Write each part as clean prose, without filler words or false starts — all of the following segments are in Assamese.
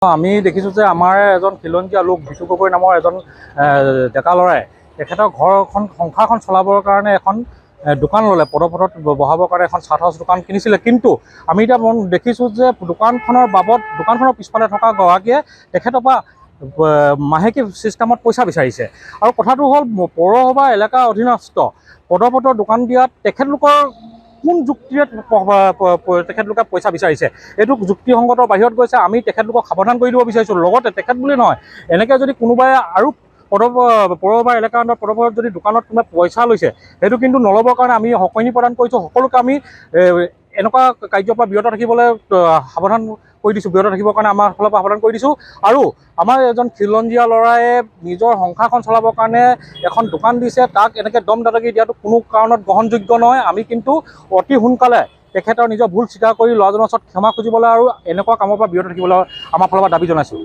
আমি দেখিছোঁ যে আমাৰ এজন খিলঞ্জীয়া লোক বিতু গগৈ নামৰ এজন ডেকা ল'ৰাই তেখেতৰ ঘৰখন সংসাৰখন চলাবৰ কাৰণে এখন দোকান ল'লে। পদপথত বহাবৰ কাৰণে এখন চাট হাউচ দোকান কিনিছিলে। কিন্তু আমি এতিয়া দেখিছোঁ যে দোকানখনৰ বাবদ দোকানখনৰ পিছফালে থকা গৰাকীয়ে তেখেতৰ পৰা মাহেকী ছিষ্টেমত পইচা বিচাৰিছে। আৰু কথাটো হ'ল পৌৰসভা এলেকা অধীনস্থ পদপথৰ দোকান দিয়াত তেখেতলোকৰ কোন যুক্তিৰে তেখেতলোকে পইচা বিচাৰিছে, এইটো যুক্তিসংগতৰ বাহিৰত গৈছে। আমি তেখেতলোকক সাৱধান কৰি দিব বিচাৰিছোঁ। লগতে তেখেত বুলি নহয়, এনেকৈ যদি কোনোবাই আৰু পৌৰসভা এলেকাৰ আণ্ডাৰ পদপথত যদি দোকানত কোনোবাই পইচা লৈছে, সেইটো কিন্তু নল'বৰ কাৰণে আমি সকিনি প্ৰদান কৰিছোঁ। সকলোকে আমি এনেকুৱা কাৰ্যৰ পৰা বিৰত থাকিবলৈ সাৱধান কৰি দিছোঁ, বিৰত থাকিবৰ কাৰণে আমাৰ ফালৰ পৰা সাৱধান কৰি দিছোঁ। আৰু আমাৰ এজন খিলঞ্জীয়া ল'ৰায়ে নিজৰ সংসাৰখন চলাবৰ কাৰণে এখন দোকান দিছে, তাক এনেকৈ দম দাদাগিৰি দিয়াটো কোনো কাৰণত গ্ৰহণযোগ্য নহয়। আমি কিন্তু অতি সোনকালে তেখেতৰ নিজৰ ভুল স্বীকাৰ কৰি ল'ৰাজনৰ ওচৰত ক্ষমা খুজিবলৈ আৰু এনেকুৱা কামৰ পৰা বিৰত থাকিবলৈ আমাৰ ফালৰ পৰা দাবী জনাইছোঁ।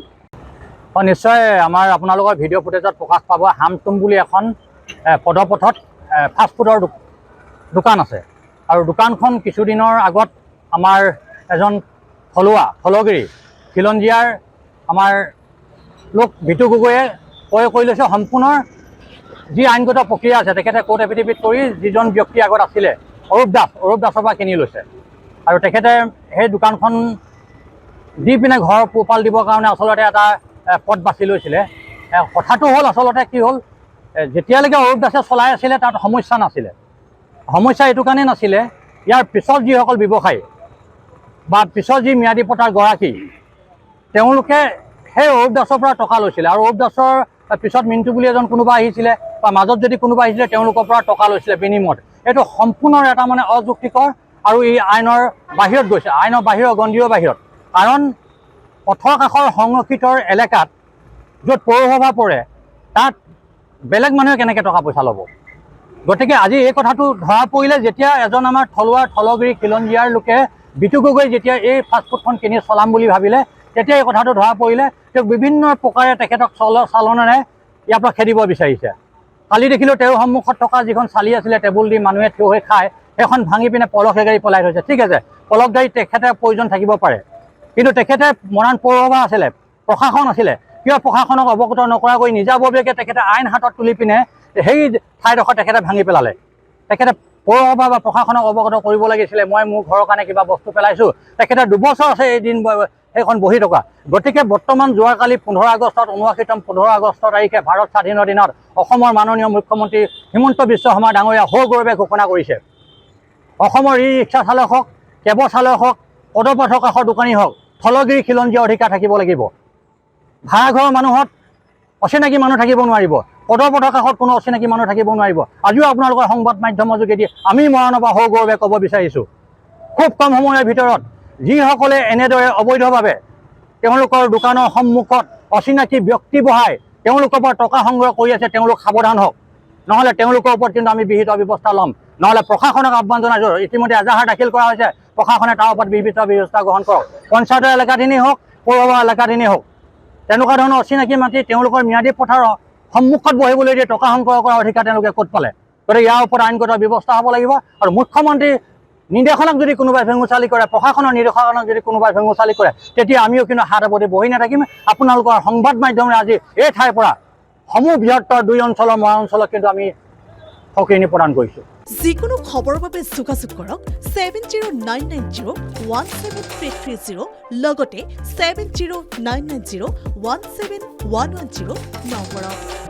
নিশ্চয় আমাৰ আপোনালোকৰ ভিডিঅ' ফুটেজত প্ৰকাশ পাব হামটুম বুলি এখন পদপথত ফাষ্টফুডৰ দোকান আছে। আৰু দোকানখন কিছুদিনৰ আগত আমাৰ এজন থলুৱা খিলঞ্জীয়াৰ আমাৰ লোক বিতু গগৈয়ে ক্ৰয় কৰি লৈছে। সম্পূৰ্ণ যি আইনগত প্ৰক্ৰিয়া আছে তেখেতে কোৰ্ট এফিডেভিট কৰি যিজন ব্যক্তি আগত আছিলে অৰূপ দাসৰ পৰা কিনি লৈছে। আৰু তেখেতে সেই দোকানখন দি পিনে ঘৰৰ পোহপাল দিবৰ কাৰণে আচলতে এটা পথ বাছি লৈছিলে। কথাটো হ'ল আচলতে কি হ'ল, যেতিয়ালৈকে অৰূপ দাসে চলাই আছিলে তাত সমস্যা নাছিলে। সমস্যা এইটো কাৰণেই নাছিলে, ইয়াৰ পিছত যিসকল ব্যৱসায়ী বা পিছত যি ম্যাদী পট্টাৰ গৰাকী তেওঁলোকে সেই অৰূপ দাসৰ পৰা টকা লৈছিলে। আৰু অৰূপ দাসৰ পিছত মিণ্টু বুলি এজন কোনোবা আহিছিলে বা মাজত যদি কোনোবা আহিছিলে তেওঁলোকৰ পৰা টকা লৈছিলে বিনিময়ত। এইটো সম্পূৰ্ণ এটা মানে অযুক্তিকৰ আৰু ই আইনৰ বাহিৰত গৈছে, আইনৰ বাহিৰৰ গণ্ডিৰ বাহিৰত। কাৰণ পথৰ কাষৰ সংৰক্ষিত এলেকাত য'ত পৌৰসভা পৰে তাত বেলেগ মানুহে কেনেকৈ টকা পইচা ল'ব। গতিকে আজি এই কথাটো ধৰা পৰিলে যেতিয়া এজন আমাৰ থলগিৰি খিলঞ্জীয়াৰ লোকে বিতু গগৈ যেতিয়া এই ফাষ্টফুডখন কিনি চলাম বুলি ভাবিলে, তেতিয়া এই কথাটো ধৰা পৰিলে তেওঁক বিভিন্ন প্ৰকাৰে তেখেতক চালনেৰে ইয়াৰ পৰা খেদিব বিচাৰিছে। কালি দেখিলোঁ তেওঁৰ সন্মুখত থকা যিখন চালি আছিলে টেবুল দি মানুহে থিয় হৈ খায়, সেইখন ভাঙি পিনে পলসে গাড়ী পলাই থৈছে। ঠিক আছে, পলস গাড়ীত তেখেতে প্ৰয়োজন থাকিব পাৰে, কিন্তু তেখেতে মৰাণ পৌৰসভা আছিলে, প্ৰশাসন আছিলে, কিয় প্ৰশাসনক অৱগত নকৰাকৈ নিজাববীয়াকৈ তেখেতে আইন হাতত তুলি পিনে সেই ঠাইডোখৰ তেখেতে ভাঙি পেলালে। তেখেতে পৌৰসভা বা প্ৰশাসনক অৱগত কৰিব লাগিছিলে, মই মোৰ ঘৰৰ কাৰণে কিবা বস্তু পেলাইছোঁ। তেখেতে 2 বছৰ আছে এদিন সেইখন বহি থকা। গতিকে বৰ্তমান যোৱাকালি 15 আগষ্টত 79তম 15 আগষ্ট তাৰিখে ভাৰত স্বাধীনৰ দিনত অসমৰ মাননীয় মুখ্যমন্ত্ৰী হিমন্ত বিশ্ব শৰ্মা ডাঙৰীয়া সগৌৰৱে ঘোষণা কৰিছে, অসমৰ ই ৰিক্সা চালক হওক, কেব চালক হওক, পদপথৰ কাষৰ দোকানী হওক, থলগিৰি খিলঞ্জীয়া অধিকাৰ থাকিব লাগিব। ভাড়াঘৰৰ মানুহত অচিনাকি মানুহ থাকিব নোৱাৰিব, পদপথৰ কাষত কোনো অচিনাকি মানুহ থাকিব নোৱাৰিব। আজিও আপোনালোকৰ সংবাদ মাধ্যমৰ যোগেদি আমি মৰাণৰ পৰা সগৌৰৱে ক'ব বিচাৰিছোঁ, খুব কম সময়ৰ ভিতৰত যিসকলে এনেদৰে অবৈধভাৱে তেওঁলোকৰ দোকানৰ সন্মুখত অচিনাকি ব্যক্তি বহাই তেওঁলোকৰ পৰা টকা সংগ্ৰহ কৰি আছে, তেওঁলোক সাৱধান হওক, নহ'লে তেওঁলোকৰ ওপৰত কিন্তু আমি বিহিত ব্যৱস্থা ল'ম। নহ'লে প্ৰশাসনক আহ্বান জনাইছোঁ, ইতিমধ্যে এজাহাৰ দাখিল কৰা হৈছে, প্ৰশাসনে তাৰ ওপৰত বিহিত ব্যৱস্থা গ্ৰহণ কৰক। পঞ্চায়তৰ এলেকাধীনেই হওক, পৌৰসভা এলেকাধীনেই হওক, তেনেকুৱা ধৰণৰ অচিনাকি মাটি তেওঁলোকৰ ম্যাদী পথাৰৰ সন্মুখত বহিবলৈ দিয়ে টকা সংগ্ৰহ কৰাৰ অধিকাৰ তেওঁলোকে ক'ত পালে। গতিকে ইয়াৰ ওপৰত আইনগত ব্যৱস্থা হ'ব লাগিব। আৰু মুখ্যমন্ত্ৰীৰ নিৰ্দেশনাক যদি কোনোবাই ভেঙুচালি কৰে, প্ৰশাসনৰ নিৰ্দেশনাক যদি কোনোবাই ভেঙুচালি কৰে, তেতিয়া আমিও কিন্তু হাত সাৱটি বহি নাথাকিম। আপোনালোকৰ সংবাদ মাধ্যমেৰে আজি এই ঠাইৰ পৰা সমূহ বৃহত্তৰ 2 অঞ্চলৰ মৰা অঞ্চলত কিন্তু আমি সকিনি প্ৰদান কৰিছোঁ। যিকোনো খবৰৰ বাবে যোগাযোগ কৰক 7099017330 লগতে 7099017110 নম্বৰত।